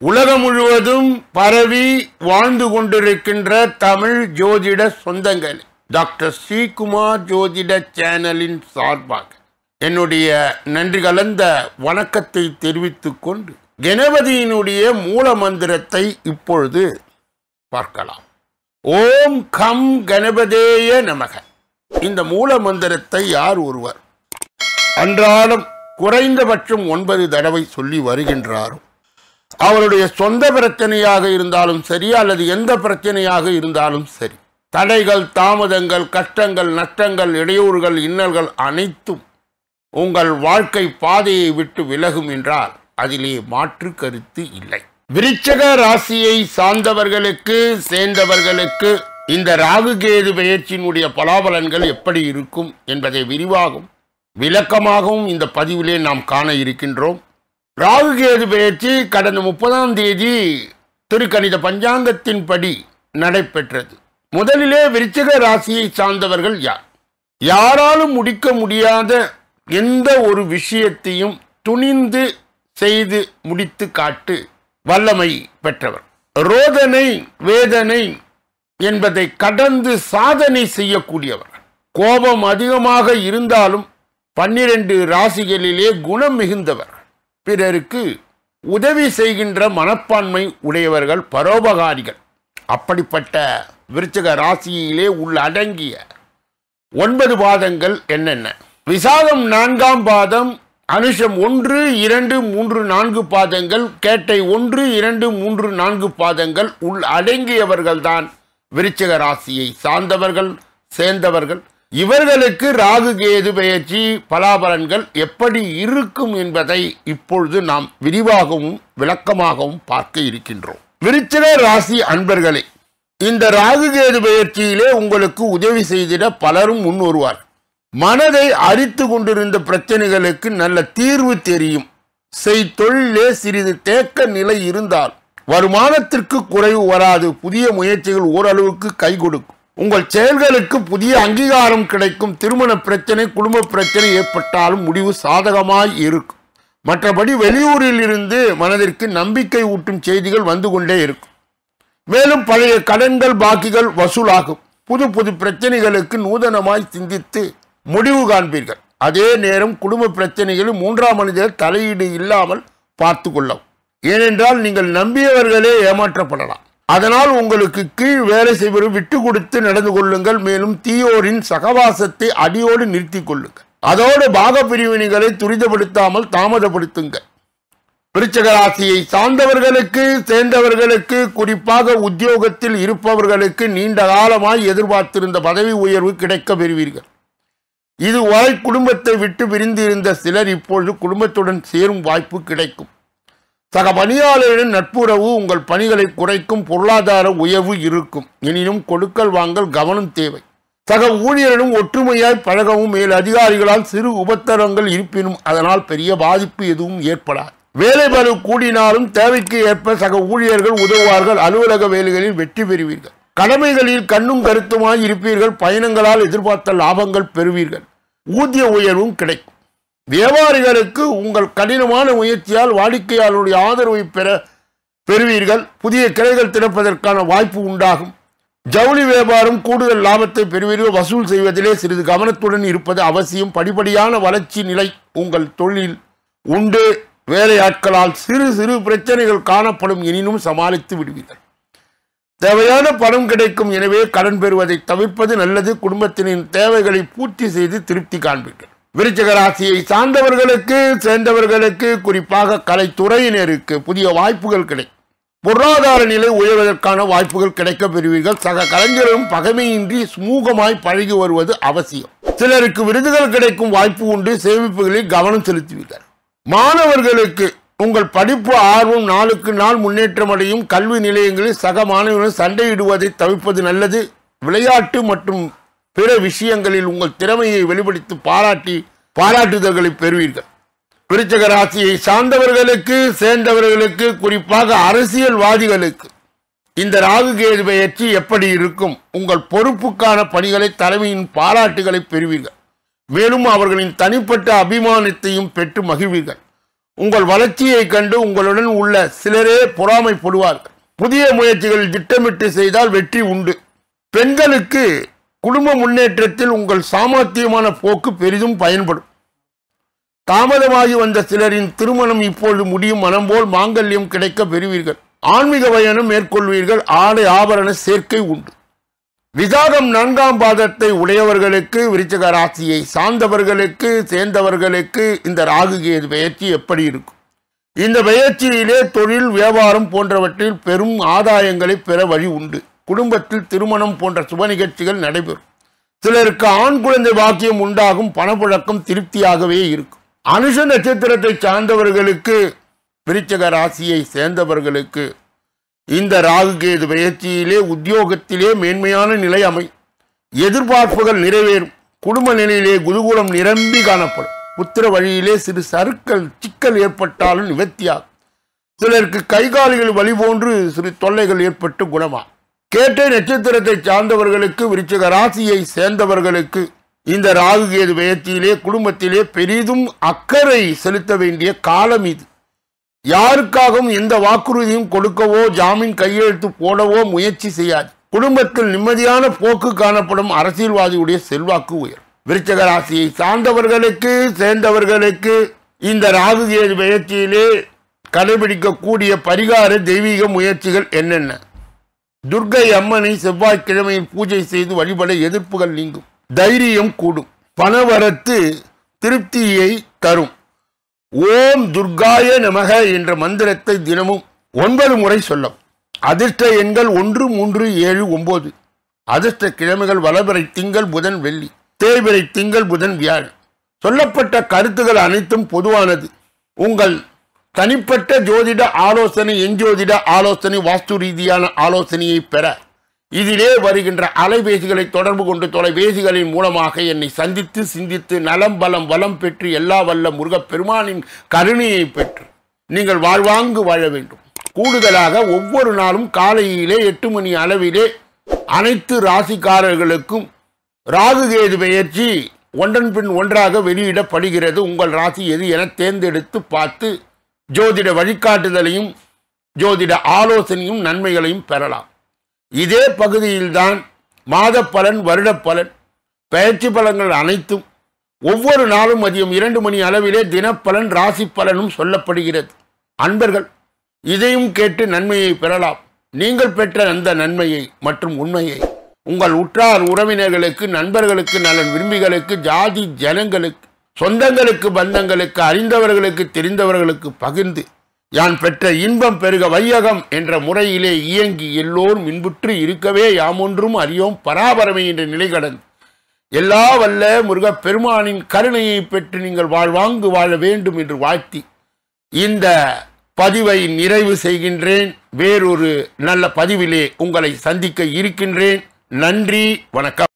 உலகம் முழுவதும் பரவி வாழ்ந்து கொண்டிருக்கின்ற தமிழ் ஜோதிட சொந்தங்கள் டாக்டர் ஸ்ரீகுமார் ஜோதிட சேனலின் சார்பாக என்னுடைய நன்றி கலந்த வணக்கத்தை தெரிவித்துக் கொண்டு கணபதியினுடைய மூல மந்திரத்தை இப்பொழுது பார்க்கலாம். ஓம் கம் கணபதேய நமக. இந்த மூல மந்திரத்தை யார் ஒருவர் அன்றாடம் குறைந்தபட்சம் 9 தடவை சொல்லி வருகின்றாரோ அவருடைய சொந்த பிரச்சனையாக இருந்தாலும் சரி அல்லது எந்த பிரச்சனையாக இருந்தாலும் சரி, தடைகள், தாமதங்கள், கஷ்டங்கள், நஷ்டங்கள், இடையூறுகள், இன்னல்கள் அனைத்தும் உங்கள் வாழ்க்கை பாதையை விட்டு விலகும் என்றால் அதிலே மாற்று கருத்து இல்லை. விருச்சிக ராசியை சார்ந்தவர்களுக்கு சேர்ந்தவர்களுக்கு இந்த ராகு கேது பெயர்ச்சியினுடைய பலாபலன்கள் எப்படி இருக்கும் என்பதை விரிவாகவும் விளக்கமாகவும் இந்த பதிவிலே நாம் காண இருக்கின்றோம். ராகு கேது பெயர்ச்சி கடந்த 30ஆம் தேதி திருக்கணித பஞ்சாங்கத்தின்படி நடைபெற்றது. முதலிலே விருச்சிக ராசியை சார்ந்தவர்கள் யாராலும் முடிக்க முடியாத எந்த ஒரு விஷயத்தையும் துணிந்து செய்து முடித்து காட்டு வல்லமை பெற்றவர். ரோதனை வேதனை என்பதை கடந்து சாதனை செய்யக்கூடியவர். கோபம் அதிகமாக இருந்தாலும் 12 ராசிகளிலே குணம் மிகுந்தவர். பிறருக்கு உதவி செய்கின்ற மனப்பான்மை உடையவர்கள், பரோபகாரிகள். அப்படிப்பட்ட விருச்சிக ராசியிலே உள்ளடங்கிய 9 பாதங்கள் என்னென்ன? விசாகம் 4ஆம் பாதம், அனுஷம் 1, 2, 3, 4 பாதங்கள், கேட்டை 1, 2, 3, 4 பாதங்கள் உள்ளடங்கியவர்கள்தான் விருச்சிக ராசியை சார்ந்தவர்கள், சேர்ந்தவர்கள். இவர்களுக்கு ராகு கேது பெயர்ச்சி பலாபலன்கள் எப்படி இருக்கும் என்பதை இப்பொழுது நாம் விரிவாகவும் விளக்கமாகவும் பார்க்க இருக்கின்றோம். விருச்சிக ராசி அன்பர்களே, இந்த ராகு கேது பெயர்ச்சியிலே உங்களுக்கு உதவி செய்திட பலரும் முன் வருவார். மனதை அரித்து கொண்டிருந்த பிரச்சனைகளுக்கு நல்ல தீர்வு தெரியும். தொழிலே சிறிது தேக்க நிலை இருந்தால் வருமானத்திற்கு குறைவு வராது. புதிய முயற்சிகள் ஓரளவுக்கு கை கொடுக்கும். உங்கள் செயல்களுக்கு புதிய அங்கீகாரம் கிடைக்கும். திருமண பிரச்சனை, குடும்ப பிரச்சனை ஏற்பட்டாலும் முடிவு சாதகமாய் இருக்கும். மற்றபடி வெளியூரில் இருந்து மனதிற்கு நம்பிக்கை ஊட்டும் செய்திகள் வந்து கொண்டே இருக்கும். மேலும் பழைய கடன்கள், பாக்கிகள் வசூலாகும். புது புது பிரச்சனைகளுக்கு நூதனமாய் சிந்தித்து முடிவு காண்பீர்கள். அதே நேரம் குடும்ப பிரச்சனைகளில் 3ஆம் மனிதர் தலையீடு இல்லாமல் பார்த்து கொள்ளவும். ஏனென்றால் நீங்கள் நம்பியவர்களே ஏமாற்றப்படலாம். அதனால் உங்களுக்கு கீழ் வேலை செய்வது விட்டு கொடுத்து நடந்து கொள்ளுங்கள். மேலும் தீயோரின் சகவாசத்தை அடியோடு நிறுத்தி கொள்ளுங்கள். அதோடு பாக பிரிவினைகளை துரிதப்படுத்தாமல் தாமதப்படுத்துங்கள். விருச்சிக ராசியை சார்ந்தவர்களுக்கு சேர்ந்தவர்களுக்கு, குறிப்பாக உத்தியோகத்தில் இருப்பவர்களுக்கு நீண்ட காலமாய் எதிர்பார்த்திருந்த பதவி உயர்வு கிடைக்க பெறுவீர்கள். இதுவரை குடும்பத்தை விட்டு பிரிந்திருந்த சிலர் இப்பொழுது குடும்பத்துடன் சேரும் வாய்ப்பு கிடைக்கும். சக பணியாளர்களின் நட்புறவு உங்கள் பணிகளை குறைக்கும். பொருளாதார உயர்வு இருக்கும். எனினும் கொடுக்கல் வாங்கல் கவனம் தேவை. சக ஊழியரிடம் ஒற்றுமையாய் பழகவும். மேல் அதிகாரிகளால் சிறு உபத்திரங்கள் இருப்பினும் அதனால் பெரிய பாதிப்பு எதுவும் ஏற்படாது. வேலை பளு கூடினாலும் தேவைக்கு ஏற்ப சக ஊழியர்கள் உதவுவார்கள். அலுவலக வேலைகளில் வெற்றி பெறுவீர்கள். கடமைகளில் கண்ணும் கருத்துமாய் இருப்பீர்கள். பயணங்களால் எதிர்பார்த்த லாபங்கள் பெறுவீர்கள். ஊதிய உயர்வும் கிடைக்கும். வியாபாரிகளுக்கு உங்கள் கடினமான முயற்சியால் வாடிக்கையாளருடைய ஆதரவை பெறுவீர்கள். புதிய கிளைகள் திறப்பதற்கான வாய்ப்பு உண்டாகும். ஜவுளி வியாபாரம் கூடுதல் லாபத்தை பெறுவீர்கள். வசூல் செய்வதிலே சிறிது கவனத்துடன் இருப்பது அவசியம். படிப்படியான வளர்ச்சி நிலை உங்கள் தொழில் உண்டு. வேலையாட்களால் சிறு சிறு பிரச்சனைகள் காணப்படும். எனினும் சமாளித்து விடுவீர்கள். தேவையான பணம் கிடைக்கும். எனவே கடன் பெறுவதை தவிர்ப்பது நல்லது. குடும்பத்தினின் தேவைகளை பூர்த்தி செய்து திருப்தி காண்பீர்கள். விருச்சிக ராசியை சார்ந்தவர்களுக்கு சேர்ந்தவர்களுக்கு, குறிப்பாக கலைத்துறையினருக்கு புதிய வாய்ப்புகள் கிடைக்கும். பொருளாதார நிலை உயர்வதற்கான வாய்ப்புகள் கிடைக்க பெறுவீர்கள். சக கலைஞரும் பகைமையின்றி சுமூகமாய் பழகி வருவது அவசியம். சிலருக்கு விருதுகள் கிடைக்கும் வாய்ப்பு உண்டு. சேமிப்புகளில் கவனம் செலுத்துவீர்கள். மாணவர்களுக்கு உங்கள் படிப்பு ஆர்வம் நாளுக்கு நாள் முன்னேற்றம் அடையும். கல்வி நிலையங்களில் சக மாணவர்கள் சண்டையிடுவதை தவிர்ப்பது நல்லது. விளையாட்டு மற்றும் பிற விஷயங்களில் உங்கள் திறமையை வெளிப்படுத்தி பாராட்டுதல்களை பெறுவீர்கள். விருச்சிக ராசியை சார்ந்தவர்களுக்கு சேர்ந்தவர்களுக்கு, குறிப்பாக அரசியல்வாதிகளுக்கு இந்த ராகு கேது பெயர்ச்சி எப்படி இருக்கும்? உங்கள் பொறுப்புக்கான பணிகளை தலைமையின் பாராட்டுகளை பெறுவீர்கள். மேலும் அவர்களின் தனிப்பட்ட அபிமானத்தையும் பெற்று மகிழ்வீர்கள். உங்கள் வளர்ச்சியை கண்டு உங்களுடன் உள்ள சிலரே பொறாமைப்படுவார்கள். புதிய முயற்சிகள் திட்டமிட்டு செய்தால் வெற்றி உண்டு. பெண்களுக்கு குடும்ப முன்னேற்றத்தில் உங்கள் சாமர்த்தியமான போக்கு பெரிதும் பயன்படும். தாமதமாகி வந்த சிலரின் திருமணம் இப்பொழுது முடியும். மனம் போல் மாங்கல்யம் கிடைக்க பெறுவீர்கள். ஆன்மீக பயணம் மேற்கொள்வீர்கள். ஆடை ஆபரண சேர்க்கை உண்டு. விசாகம் 4ஆம் பாதத்தை உடையவர்களுக்கு, விருச்சிக ராசியை சார்ந்தவர்களுக்கு சேர்ந்தவர்களுக்கு இந்த ராகு கேது பெயர்ச்சி எப்படி இருக்கும்? இந்த பெயர்ச்சியிலே தொழில், வியாபாரம் போன்றவற்றில் பெரும் ஆதாயங்களை பெற வழி உண்டு. குடும்பத்தில் திருமணம் போன்ற சுப நிகழ்ச்சிகள் நடைபெறும். சிலருக்கு ஆண் குழந்தை பாக்கியம் உண்டாகும். பணப்புழக்கம் திருப்தியாகவே இருக்கும். அனுஷ நட்சத்திரத்தை சார்ந்தவர்களுக்கு, விருச்சிக ராசியை சேர்ந்தவர்களுக்கு இந்த ராகு கேது பெயர்ச்சியிலே உத்தியோகத்திலே மேன்மையான நிலை அமை. எதிர்பார்ப்புகள் நிறைவேறும். குடும்ப நிலையிலே குதூகூலம் நிரம்பி காணப்படும். புத்திர வழியிலே சிறு சிக்கல் ஏற்பட்டாலும் நிவர்த்தியாகும். சிலருக்கு கைகால்கள் வலி போன்று சிறு தொல்லைகள் ஏற்பட்டு குணமாகும். கேட்டை நட்சத்திரத்தை சார்ந்தவர்களுக்கு, விருச்சிக ராசியை சேர்ந்தவர்களுக்கு இந்த ராகு கேது பெயர்ச்சியிலே குடும்பத்திலே பெரிதும் அக்கறை செலுத்த வேண்டிய காலம் இது. யாருக்காகவும் எந்த வாக்குறுதியும் கொடுக்கவோ ஜாமீன் கையெழுத்து போடவோ முயற்சி செய்யாது. குடும்பத்தில் நிம்மதியான போக்கு காணப்படும். அரசியல்வாதியுடைய செல்வாக்கு உயரும். விருச்சிக ராசியை சார்ந்தவர்களுக்கு சேர்ந்தவர்களுக்கு இந்த ராகு கேது பெயர்ச்சியிலே கடைபிடிக்கக்கூடிய பரிகார தெய்வீக முயற்சிகள் என்னென்ன? துர்க்கை அம்மனை செவ்வாய்க்கிழமையில் பூஜை செய்து வழிபட எதிர்ப்புகள் நீங்கும். தைரியம் கூடும். பணவரத்து திருப்தியை தரும். ஓம் துர்காய நமக என்ற மந்திரத்தை தினமும் 9 முறை சொல்லவும். அதிர்ஷ்ட எண்கள் 1, 3, 7, 9. அதிர்ஷ்ட கிழமைகள் வளபிறை திங்கள், புதன், வெள்ளி. தேய்பிறை திங்கள், புதன், வியாழன். சொல்லப்பட்ட கருத்துக்கள் அனைத்தும் பொதுவானது. உங்கள் தனிப்பட்ட ஜோதிட ஆலோசனை, எஞ்சோதிட ஆலோசனை, வாஸ்து ரீதியான ஆலோசனையை பெற இதிலே வருகின்ற அலைபேசிகளை தொடர்பு கொண்டு தொலைபேசிகளின் மூலமாக என்னை சந்தித்து சிந்தித்து நலம் பலம் வளம் பெற்று எல்லா வல்ல முருகப்பெருமானின் கருணையை பெற்று நீங்கள் வாழ்வாங்கு வாழ வேண்டும். கூடுதலாக ஒவ்வொரு நாளும் காலையிலே 8 மணி அளவிலே அனைத்து ராசிக்காரர்களுக்கும் ராகு கேது பெயர்ச்சி ஒன்றன் பின் ஒன்றாக வெளியிடப்படுகிறது. உங்கள் ராசி எது என தேர்ந்தெடுத்து பார்த்து ஜோதிட வழிகாட்டுதலையும் ஜோதிட ஆலோசனையும் நன்மைகளையும் பெறலாம். இதே பகுதியில்தான் மாத பலன், வருட பலன், பெயர்ச்சி பலன்கள் அனைத்தும் ஒவ்வொரு நாளும் மதியம் 2 மணி அளவிலே தினப்பலன், ராசி பலனும் சொல்லப்படுகிறது. அன்பர்கள் இதையும் கேட்டு நன்மையை பெறலாம். நீங்கள் பெற்ற அந்த நன்மையை மற்றும் உண்மையை உங்கள் உற்றார் உறவினர்களுக்கு, நண்பர்களுக்கு, நலன் விரும்பிகளுக்கு, ஜாதி ஜனங்களுக்கு, சொந்தங்களுக்கு, பந்தங்களுக்கு, அறிந்தவர்களுக்கு, தெரிந்தவர்களுக்கு பகிர்ந்து யான் பெற்ற இன்பம் பெருக வையகம் என்ற முறையிலே இயங்கி எல்லோரும் இன்புற்று இருக்கவே யாமொன்றும் அறியோம் பராபரமை என்ற நிலை கடந்து எல்லா வல்ல முருகப்பெருமானின் கருணையை பெற்று நீங்கள் வாழ்வாங்கு வாழ வேண்டும் என்று வாழ்த்தி இந்த பதிவை நிறைவு செய்கின்றேன். வேறொரு நல்ல பதிவிலே உங்களை சந்திக்க இருக்கின்றேன். நன்றி, வணக்கம்.